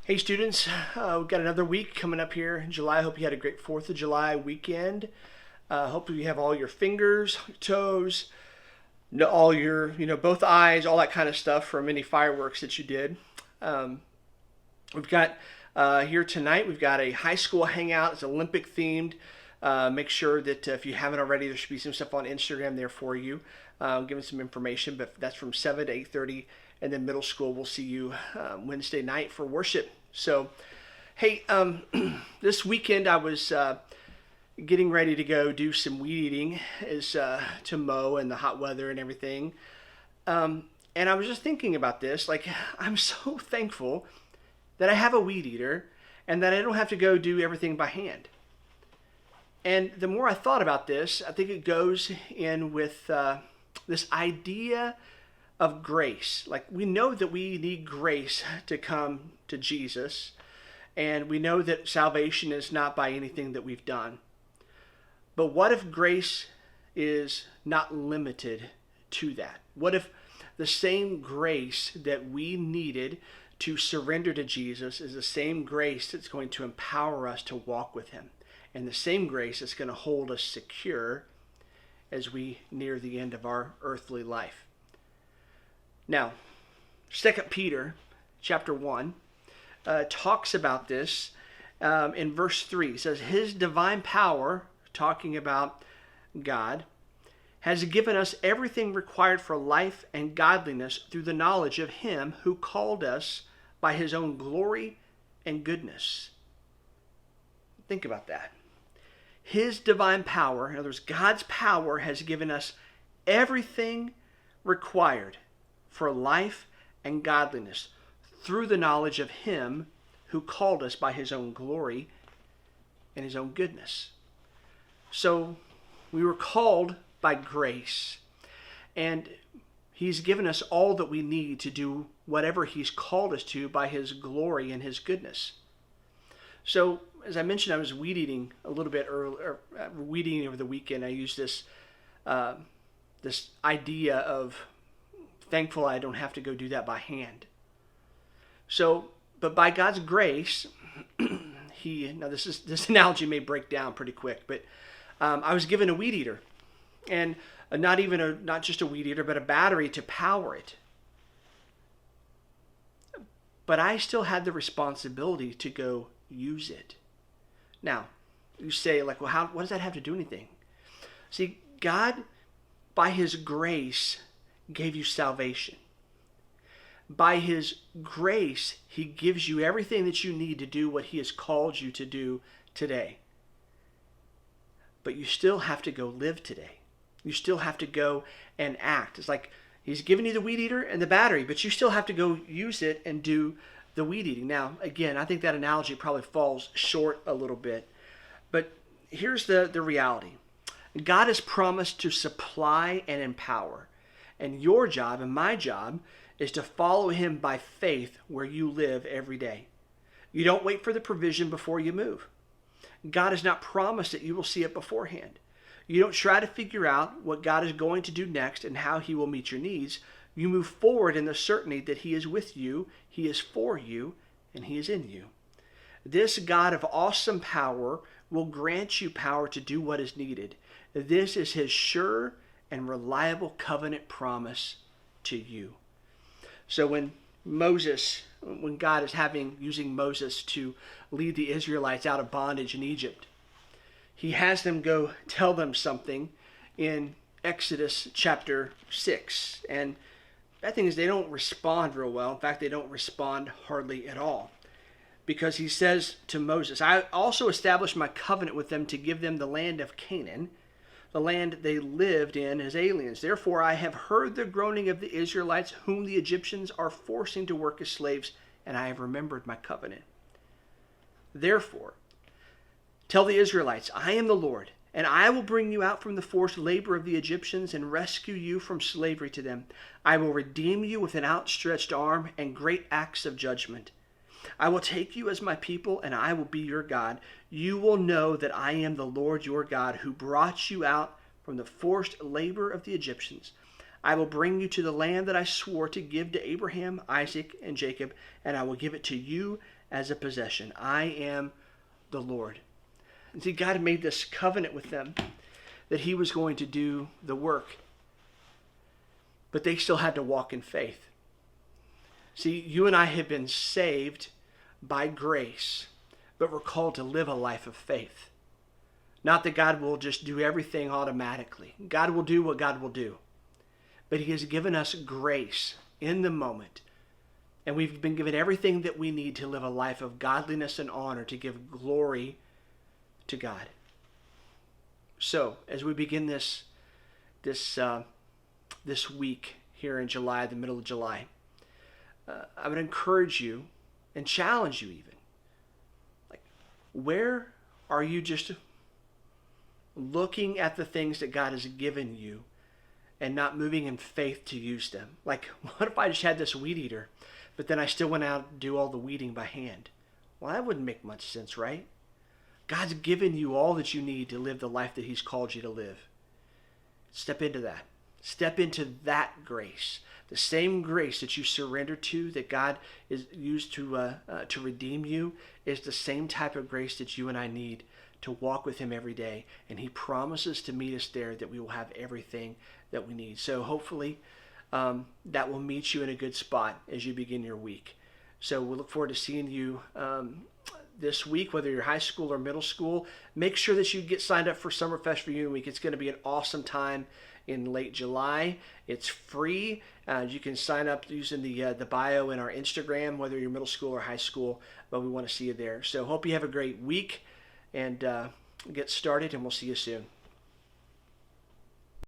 Hey students, we've got another week coming up here in July. I hope you had a great 4th of July weekend. Hopefully you have all your fingers, toes, all your, both eyes, all that kind of stuff from any fireworks that you did. Um, we've got here tonight, we've got a high school hangout. It's Olympic themed. Make sure that if you haven't already, there should be some stuff on Instagram there for you, giving some information. But that's from 7 to 8:30, and then middle school we'll see you Wednesday night for worship. So, hey, this weekend I was getting ready to go do some weed eating, is to mow and the hot weather and everything. And I was just thinking about this. Like, I'm so thankful that I have a weed eater and that I don't have to go do everything by hand. And the more I thought about this, I think it goes in with this idea of grace. Like, we know that we need grace to come to Jesus, and we know that salvation is not by anything that we've done. But what if grace is not limited to that? What if the same grace that we needed to surrender to Jesus is the same grace that's going to empower us to walk with him? And the same grace is going to hold us secure as we near the end of our earthly life. Now, 2 Peter chapter 1 talks about this in verse 3. It says, his divine power, talking about God, has given us everything required for life and godliness through the knowledge of him who called us by his own glory and goodness. Think about that. His divine power, in other words, God's power, has given us everything required for life and godliness through the knowledge of him who called us by his own glory and his own goodness. So we were called by grace, and he's given us all that we need to do whatever he's called us to by his glory and his goodness. So, as I mentioned, I was weed eating a little bit earlier, weed eating over the weekend. I used this this idea of thankful I don't have to go do that by hand. So, but by God's grace, this analogy may break down pretty quick, but I was given a weed eater, and not just a weed eater, but a battery to power it. But I still had the responsibility to go use it. Now, you say, like, well, what does that have to do anything? See, God, by his grace, gave you salvation. By his grace, he gives you everything that you need to do what he has called you to do today. But you still have to go live today. You still have to go and act. It's like he's given you the weed eater and the battery, but you still have to go use it and do the weed eating. Now, again, I think that analogy probably falls short a little bit. But here's the reality. God has promised to supply and empower. And your job and my job is to follow him by faith where you live every day. You don't wait for the provision before you move. God has not promised that you will see it beforehand. You don't try to figure out what God is going to do next and how he will meet your needs. You move forward in the certainty that he is with you, he is for you, and he is in you. This God of awesome power will grant you power to do what is needed. This is his sure and reliable covenant promise to you. So when God is using Moses to lead the Israelites out of bondage in Egypt, he has them go tell them something in Exodus chapter 6. And that thing is, they don't respond real well. In fact, they don't respond hardly at all. Because he says to Moses, I also established my covenant with them to give them the land of Canaan, the land they lived in as aliens. Therefore, I have heard the groaning of the Israelites, whom the Egyptians are forcing to work as slaves, and I have remembered my covenant. Therefore, tell the Israelites, I am the Lord, and I will bring you out from the forced labor of the Egyptians and rescue you from slavery to them. I will redeem you with an outstretched arm and great acts of judgment. I will take you as my people, and I will be your God. You will know that I am the Lord your God, who brought you out from the forced labor of the Egyptians. I will bring you to the land that I swore to give to Abraham, Isaac, and Jacob, and I will give it to you as a possession. I am the Lord. And see, God made this covenant with them that he was going to do the work. But they still had to walk in faith. See, you and I have been saved by grace, but we're called to live a life of faith. Not that God will just do everything automatically. God will do what God will do. But he has given us grace in the moment. And we've been given everything that we need to live a life of godliness and honor, to give glory to God. So, as we begin this week here in July, the middle of July, I would encourage you and challenge you even. Like, where are you just looking at the things that God has given you and not moving in faith to use them? Like, what if I just had this weed eater, but then I still went out and do all the weeding by hand? Well, that wouldn't make much sense, right? God's given you all that you need to live the life that he's called you to live. Step into that. Step into that grace. The same grace that you surrender to, that God is used to redeem you, is the same type of grace that you and I need to walk with him every day. And he promises to meet us there, that we will have everything that we need. So hopefully that will meet you in a good spot as you begin your week. So we'll look forward to seeing you this week, whether you're high school or middle school. Make sure that you get signed up for Summerfest Reunion Week. It's going to be an awesome time in late July. It's free. You can sign up using the bio in our Instagram, whether you're middle school or high school, but we want to see you there. So hope you have a great week, and get started, and we'll see you soon.